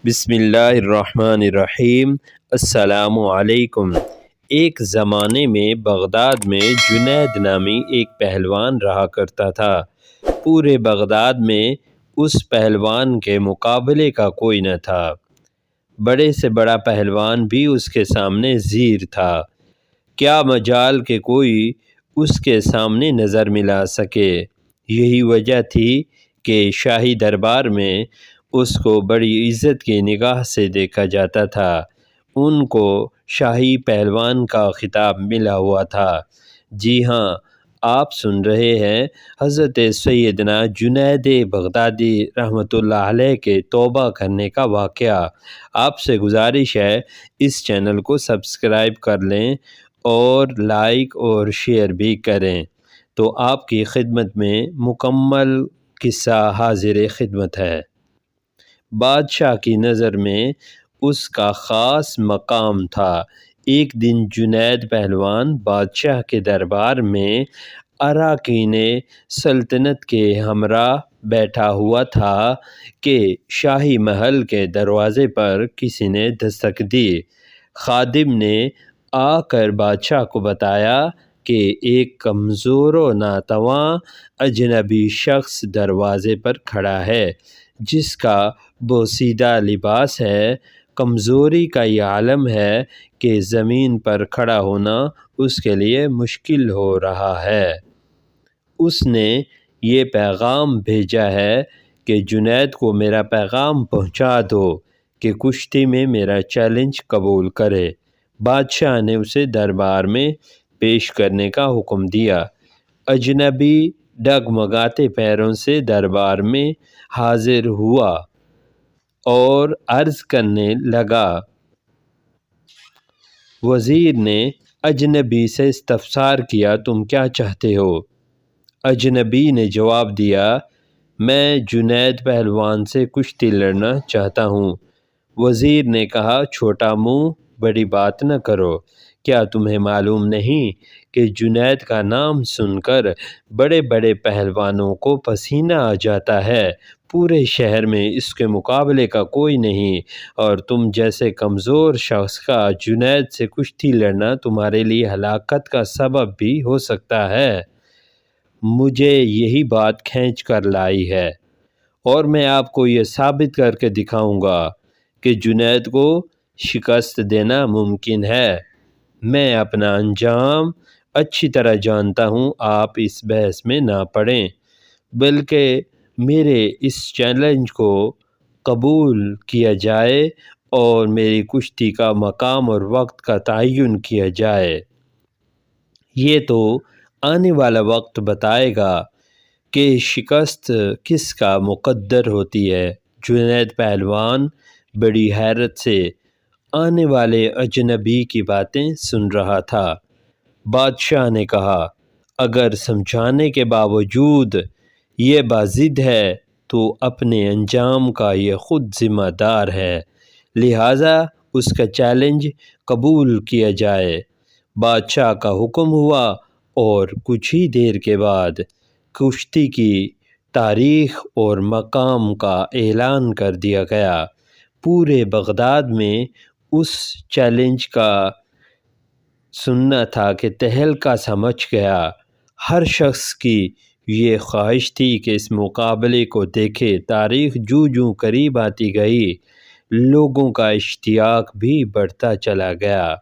بسم اللہ الرحمن الرحیم۔ السلام علیکم۔ ایک زمانے میں بغداد میں جنید نامی ایک پہلوان رہا کرتا تھا۔ پورے بغداد میں اس پہلوان کے مقابلے کا کوئی نہ تھا۔ بڑے سے بڑا پہلوان بھی اس کے سامنے زیر تھا۔ کیا مجال کہ کوئی اس کے سامنے نظر ملا سکے۔ یہی وجہ تھی کہ شاہی دربار میں اس کو بڑی عزت کی نگاہ سے دیکھا جاتا تھا۔ ان کو شاہی پہلوان کا خطاب ملا ہوا تھا۔ جی ہاں، آپ سن رہے ہیں حضرت سیدنا جنید بغدادی رحمۃ اللہ علیہ کے توبہ کرنے کا واقعہ۔ آپ سے گزارش ہے اس چینل کو سبسکرائب کر لیں اور لائک اور شیئر بھی کریں۔ تو آپ کی خدمت میں مکمل قصہ حاضر خدمت ہے۔ بادشاہ کی نظر میں اس کا خاص مقام تھا۔ ایک دن جنید پہلوان بادشاہ کے دربار میں اراکین سلطنت کے ہمراہ بیٹھا ہوا تھا کہ شاہی محل کے دروازے پر کسی نے دستک دی۔ خادم نے آ کر بادشاہ کو بتایا کہ ایک کمزور و ناتواں اجنبی شخص دروازے پر کھڑا ہے، جس کا بوسیدہ لباس ہے۔ کمزوری کا یہ عالم ہے کہ زمین پر کھڑا ہونا اس کے لیے مشکل ہو رہا ہے۔ اس نے یہ پیغام بھیجا ہے کہ جنید کو میرا پیغام پہنچا دو کہ کشتی میں میرا چیلنج قبول کرے۔ بادشاہ نے اسے دربار میں پیش کرنے کا حکم دیا۔ اجنبی ڈگمگاتے پیروں سے دربار میں حاضر ہوا اور عرض کرنے لگا۔ وزیر نے اجنبی سے استفسار کیا، تم کیا چاہتے ہو؟ اجنبی نے جواب دیا، میں جنید پہلوان سے کشتی لڑنا چاہتا ہوں۔ وزیر نے کہا، چھوٹا منہ بڑی بات نہ کرو۔ کیا تمہیں معلوم نہیں کہ جنید کا نام سن کر بڑے بڑے پہلوانوں کو پسینہ آ جاتا ہے؟ پورے شہر میں اس کے مقابلے کا کوئی نہیں، اور تم جیسے کمزور شخص کا جنید سے کشتی لڑنا تمہارے لیے ہلاکت کا سبب بھی ہو سکتا ہے۔ مجھے یہی بات کھینچ کر لائی ہے، اور میں آپ کو یہ ثابت کر کے دکھاؤں گا کہ جنید کو شکست دینا ممکن ہے۔ میں اپنا انجام اچھی طرح جانتا ہوں، آپ اس بحث میں نہ پڑیں، بلکہ میرے اس چیلنج کو قبول کیا جائے اور میری کشتی کا مقام اور وقت کا تعین کیا جائے۔ یہ تو آنے والا وقت بتائے گا کہ شکست کس کا مقدر ہوتی ہے۔ جنید پہلوان بڑی حیرت سے آنے والے اجنبی کی باتیں سن رہا تھا۔ بادشاہ نے کہا، اگر سمجھانے کے باوجود یہ باضد ہے تو اپنے انجام کا یہ خود ذمہ دار ہے، لہٰذا اس کا چیلنج قبول کیا جائے۔ بادشاہ کا حکم ہوا اور کچھ ہی دیر کے بعد کشتی کی تاریخ اور مقام کا اعلان کر دیا گیا۔ پورے بغداد میں اس چیلنج کا سننا تھا کہ تہلکہ سا مچ گیا۔ ہر شخص کی یہ خواہش تھی کہ اس مقابلے کو دیکھے۔ تاریخ جوں جوں قریب آتی گئی، لوگوں کا اشتیاق بھی بڑھتا چلا گیا۔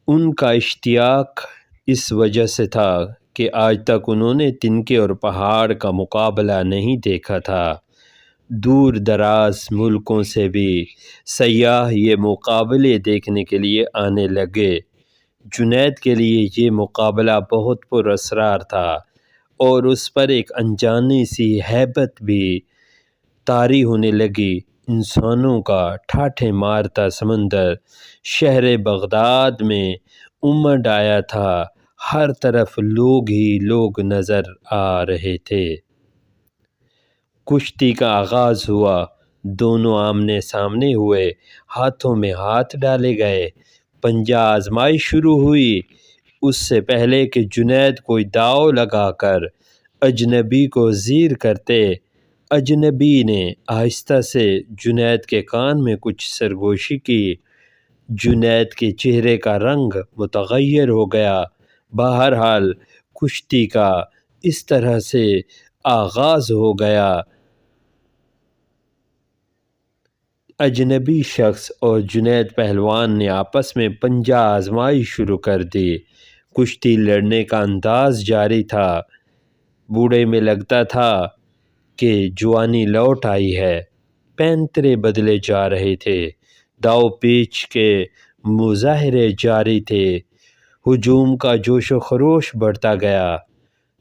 ان کا اشتیاق اس وجہ سے تھا کہ آج تک انہوں نے تنکے اور پہاڑ کا مقابلہ نہیں دیکھا تھا۔ دور دراز ملکوں سے بھی سیاح یہ مقابلے دیکھنے کے لیے آنے لگے۔ جنید کے لیے یہ مقابلہ بہت پر اسرار تھا، اور اس پر ایک انجانی سی ہیبت بھی طاری ہونے لگی۔ انسانوں کا ٹھاٹھے مارتا سمندر شہر بغداد میں امڈ آیا تھا۔ ہر طرف لوگ ہی لوگ نظر آ رہے تھے۔ کشتی کا آغاز ہوا۔ دونوں آمنے سامنے ہوئے، ہاتھوں میں ہاتھ ڈالے گئے، پنجہ آزمائی شروع ہوئی۔ اس سے پہلے کہ جنید کوئی داؤ لگا کر اجنبی کو زیر کرتے، اجنبی نے آہستہ سے جنید کے کان میں کچھ سرگوشی کی۔ جنید کے چہرے کا رنگ متغیر ہو گیا۔ بہرحال کشتی کا اس طرح سے آغاز ہو گیا۔ اجنبی شخص اور جنید پہلوان نے آپس میں پنجہ آزمائی شروع کر دی۔ کشتی لڑنے کا انداز جاری تھا۔ بوڑھے میں لگتا تھا کہ جوانی لوٹ آئی ہے۔ پینترے بدلے جا رہے تھے۔ داؤ پیچ کے مظاہرے جاری تھے۔ ہجوم کا جوش و خروش بڑھتا گیا۔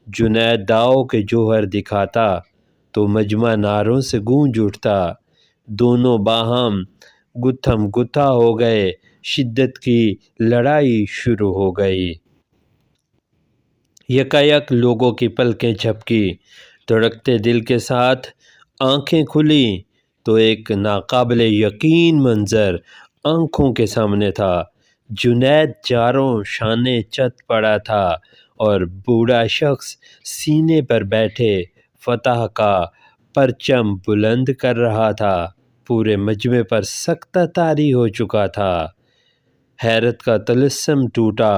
جنید داؤ کے جوہر دکھاتا تو مجمع نعروں سے گونج اٹھتا۔ دونوں باہم گتھم گتھا ہو گئے۔ شدت کی لڑائی شروع ہو گئی۔ یکایک لوگوں کی پلکیں جھپکی۔ دھڑکتے دل کے ساتھ آنکھیں کھلیں تو ایک ناقابل یقین منظر آنکھوں کے سامنے تھا۔ جنید چاروں شانے چت پڑا تھا اور بوڑھا شخص سینے پر بیٹھے فتح کا پرچم بلند کر رہا تھا۔ پورے مجمع پر سکتہ طاری ہو چکا تھا۔ حیرت کا طلسم ٹوٹا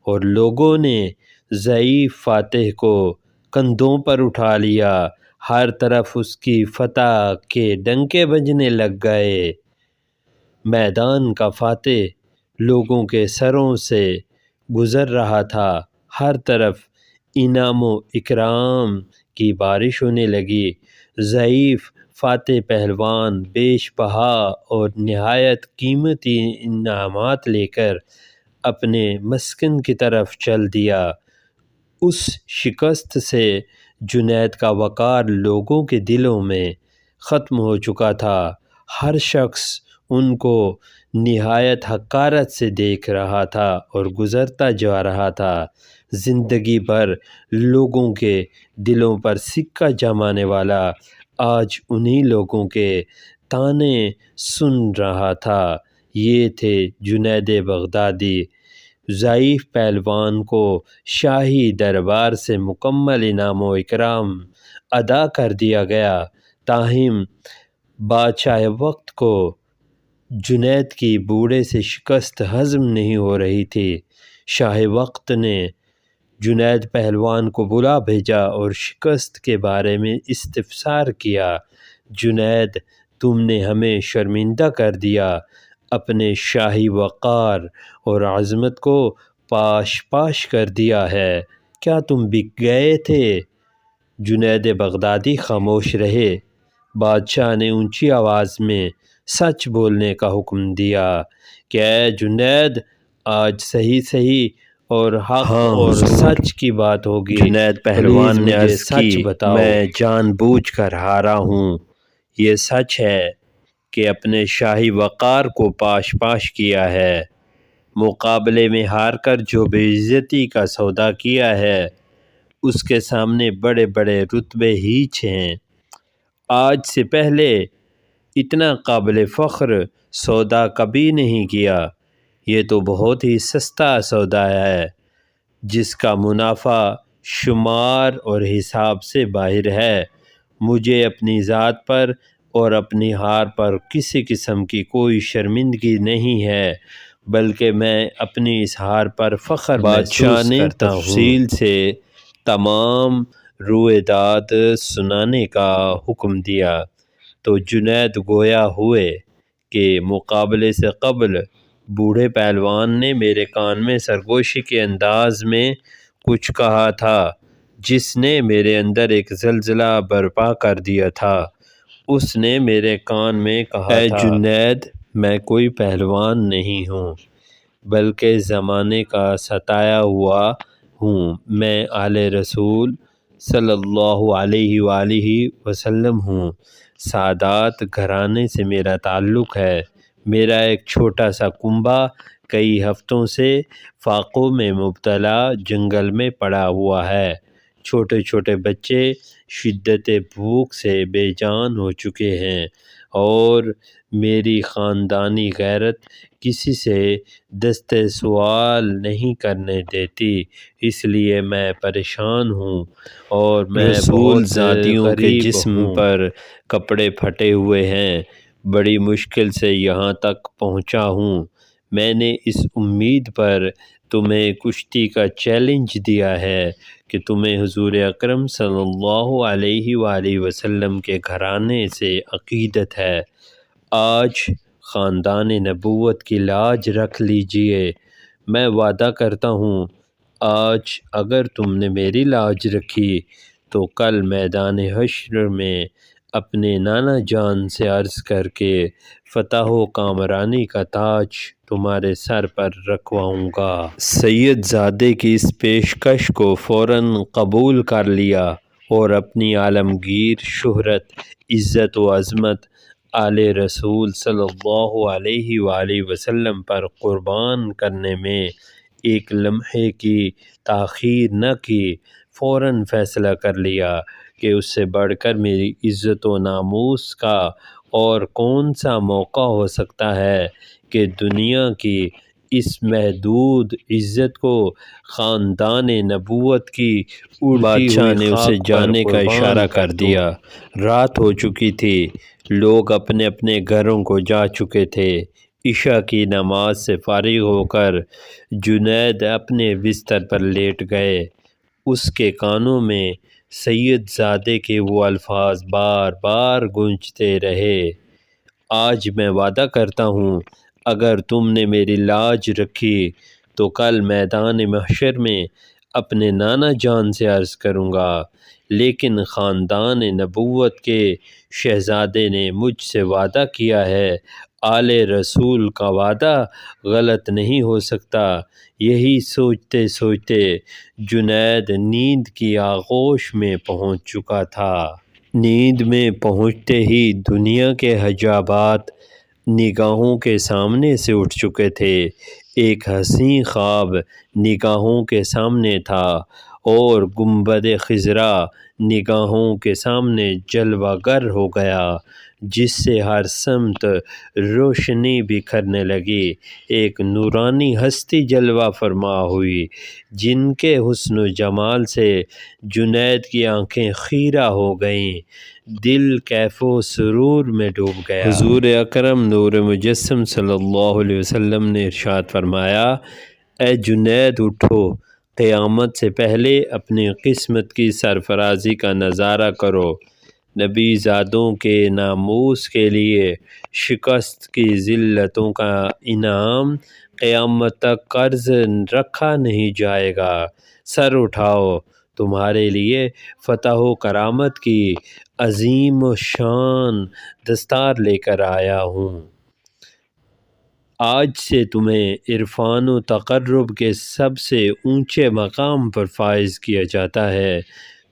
اور لوگوں نے ضعیف فاتح کو کندھوں پر اٹھا لیا۔ ہر طرف اس کی فتح کے ڈنکے بجنے لگ گئے۔ میدان کا فاتح لوگوں کے سروں سے گزر رہا تھا۔ ہر طرف انعام و اکرام کی بارش ہونے لگی۔ ضعیف فاتح پہلوان بیش بہا اور نہایت قیمتی انعامات لے کر اپنے مسکن کی طرف چل دیا۔ اس شکست سے جنید کا وقار لوگوں کے دلوں میں ختم ہو چکا تھا۔ ہر شخص ان کو نہایت حقارت سے دیکھ رہا تھا اور گزرتا جا رہا تھا۔ زندگی بھر لوگوں کے دلوں پر سکہ جمانے والا آج انہی لوگوں کے طعنے سن رہا تھا۔ یہ تھے جنید بغدادی۔ ضعیف پہلوان کو شاہی دربار سے مکمل انعام و اکرام ادا کر دیا گیا، تاہم بادشاہ وقت کو جنید کی بوڑھے سے شکست ہضم نہیں ہو رہی تھی۔ شاہ وقت نے جنید پہلوان کو بلا بھیجا اور شکست کے بارے میں استفسار کیا۔ جنید، تم نے ہمیں شرمندہ کر دیا، اپنے شاہی وقار اور عظمت کو پاش پاش کر دیا ہے۔ کیا تم بک گئے تھے؟ جنید بغدادی خاموش رہے۔ بادشاہ نے اونچی آواز میں سچ بولنے کا حکم دیا کہ اے جنید، آج صحیح اور حق اور سچ کی بات ہوگی۔ جنید پہلوان نے عرض کی، میں جان بوجھ کر ہارا ہوں۔ یہ سچ ہے کہ اپنے شاہی وقار کو پاش پاش کیا ہے۔ مقابلے میں ہار کر جو بے عزتی کا سودا کیا ہے، اس کے سامنے بڑے بڑے رتبے ہیچ ہیں۔ آج سے پہلے اتنا قابل فخر سودا کبھی نہیں کیا۔ یہ تو بہت ہی سستا سودا ہے، جس کا منافع شمار اور حساب سے باہر ہے۔ مجھے اپنی ذات پر اور اپنی ہار پر کسی قسم کی کوئی شرمندگی نہیں ہے، بلکہ میں اپنی اس ہار پر فخر محسوس کرتا ہوں۔ بادشاہ نے تفصیل سے تمام رویداد سنانے کا حکم دیا تو جنید گویا ہوئے کہ مقابلے سے قبل بوڑھے پہلوان نے میرے کان میں سرگوشی کے انداز میں کچھ کہا تھا، جس نے میرے اندر ایک زلزلہ برپا کر دیا تھا۔ اس نے میرے کان میں کہا تھا، اے جنید، میں کوئی پہلوان نہیں ہوں، بلکہ زمانے کا ستایا ہوا ہوں۔ میں آل رسول صلی اللہ علیہ وآلہ وسلم ہوں۔ سادات گھرانے سے میرا تعلق ہے۔ میرا ایک چھوٹا سا کنبہ کئی ہفتوں سے فاقوں میں مبتلا جنگل میں پڑا ہوا ہے۔ چھوٹے چھوٹے بچے شدت بھوک سے بے جان ہو چکے ہیں اور میری خاندانی غیرت کسی سے دست سوال نہیں کرنے دیتی، اس لیے میں پریشان ہوں اور میں بہت ذاتیوں کے جسم پر کپڑے پھٹے ہوئے ہیں، بڑی مشکل سے یہاں تک پہنچا ہوں۔ میں نے اس امید پر تمہیں کشتی کا چیلنج دیا ہے کہ تمہیں حضور اکرم صلی اللہ علیہ وآلہ وسلم کے گھرانے سے عقیدت ہے، آج خاندان نبوت کی لاج رکھ لیجئے۔ میں وعدہ کرتا ہوں آج اگر تم نے میری لاج رکھی تو کل میدان حشر میں اپنے نانا جان سے عرض کر کے فتح و کامرانی کا تاج تمہارے سر پر رکھواؤں گا۔ سید زادے کی اس پیشکش کو فوراً قبول کر لیا اور اپنی عالمگیر شہرت، عزت و عظمت آل رسول صلی اللہ علیہ وآلہ وسلم پر قربان کرنے میں ایک لمحے کی تاخیر نہ کی، فوراً فیصلہ کر لیا کہ اس سے بڑھ کر میری عزت و ناموس کا اور کون سا موقع ہو سکتا ہے کہ دنیا کی اس محدود عزت کو خاندان نبوت کی بادشاہ نے اسے جانے کا اشارہ کر دیا۔ رات ہو چکی تھی، لوگ اپنے اپنے گھروں کو جا چکے تھے۔ عشاء کی نماز سے فارغ ہو کر جنید اپنے بستر پر لیٹ گئے، اس کے کانوں میں سید زادے کے وہ الفاظ بار بار گونجتے رہے، آج میں وعدہ کرتا ہوں اگر تم نے میری لاج رکھی تو کل میدان محشر میں اپنے نانا جان سے عرض کروں گا، لیکن خاندان نبوت کے شہزادے نے مجھ سے وعدہ کیا ہے، آل رسول کا وعدہ غلط نہیں ہو سکتا۔ یہی سوچتے سوچتے جنید نیند کی آغوش میں پہنچ چکا تھا۔ نیند میں پہنچتے ہی دنیا کے حجابات نگاہوں کے سامنے سے اٹھ چکے تھے، ایک حسین خواب نگاہوں کے سامنے تھا اور گنبد خضرا نگاہوں کے سامنے جلوہ گر ہو گیا، جس سے ہر سمت روشنی بکھرنے لگی، ایک نورانی ہستی جلوہ فرما ہوئی جن کے حسن و جمال سے جنید کی آنکھیں خیرہ ہو گئیں، دل کیف و سرور میں ڈوب گیا۔ حضور اکرم نور مجسم صلی اللہ علیہ وسلم نے ارشاد فرمایا، اے جنید اٹھو، قیامت سے پہلے اپنی قسمت کی سرفرازی کا نظارہ کرو، نبی زادوں کے ناموس کے لیے شکست کی ذلتوں کا انعام قیامت تک قرض رکھا نہیں جائے گا، سر اٹھاؤ، تمہارے لیے فتح و کرامت کی عظیم الشان دستار لے کر آیا ہوں۔ آج سے تمہیں عرفان و تقرب کے سب سے اونچے مقام پر فائز کیا جاتا ہے،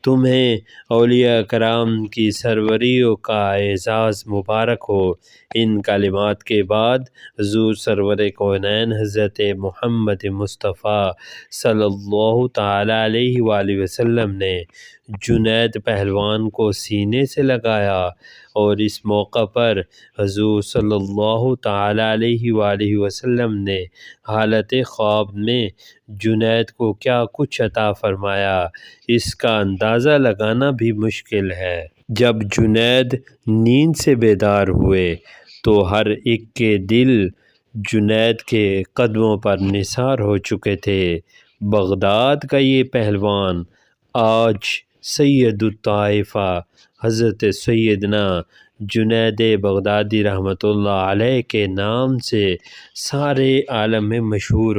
تمہیں اولیاء کرام کی سروریوں کا اعزاز مبارک ہو۔ ان کلمات کے بعد حضور سرور کونین حضرت محمد مصطفیٰ صلی اللہ تعالیٰ علیہ وآلہ وسلم نے جنید پہلوان کو سینے سے لگایا اور اس موقع پر حضور صلی اللہ تعالیٰ علیہ وآلہ وسلم نے حالت خواب میں جنید کو کیا کچھ عطا فرمایا، اس کا اندازہ لگانا بھی مشکل ہے۔ جب جنید نیند سے بیدار ہوئے تو ہر ایک کے دل جنید کے قدموں پر نثار ہو چکے تھے۔ بغداد کا یہ پہلوان آج سید الطائفہ حضرت سیدنا جنید بغدادی رحمۃ اللہ علیہ کے نام سے سارے عالم میں مشہور